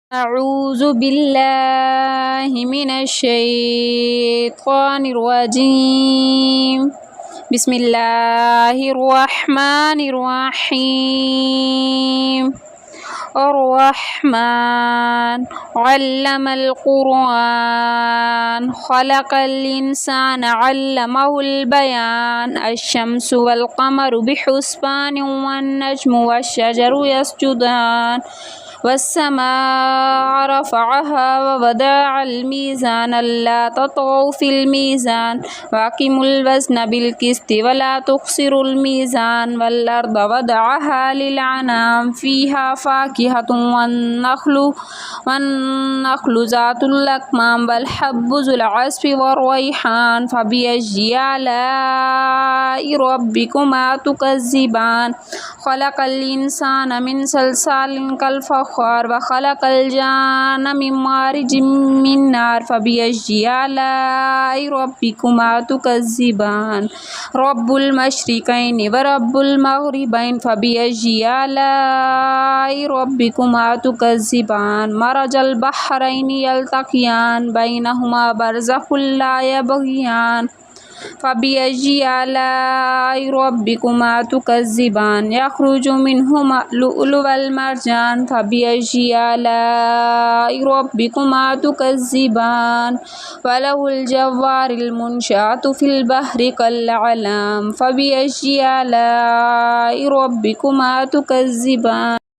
أعوذ بالله من الشيطان الرجيم بسم الله الرحمن الرحيم الرحمن علم القرآن خلق الإنسان علمه البيان الشمس والقمر بحسبان والنجم والشجر يسجدان والسماء رفعها ووضع الميزان ألا تطغوا في الميزان وأقيموا الوزن بالقسط ولا تخسروا الميزان والأرض وضعها للأنام فيها فاكهة والنخل ذات الأكمام والحب ذو العصف والريحان فبأي آلاء ربكما تكذبان خلق الإنسان من صلصال كالفخار وخلق الجان من مارج من نار فبأي آلاء ربكما تكذبان رب المشرقين ورب المغربين فبأي آلاء ربكما تكذبان مرج البحرين يلتقيان بينهما برزخ لا يبغيان فبأي آلاء ربكما تكذبان يخرج منهما اللؤلؤ والمرجان فبأي آلاء ربكما تكذبان وله الجوار المنشآت في البحر كالأعلام فبأي آلاء ربكما تكذبان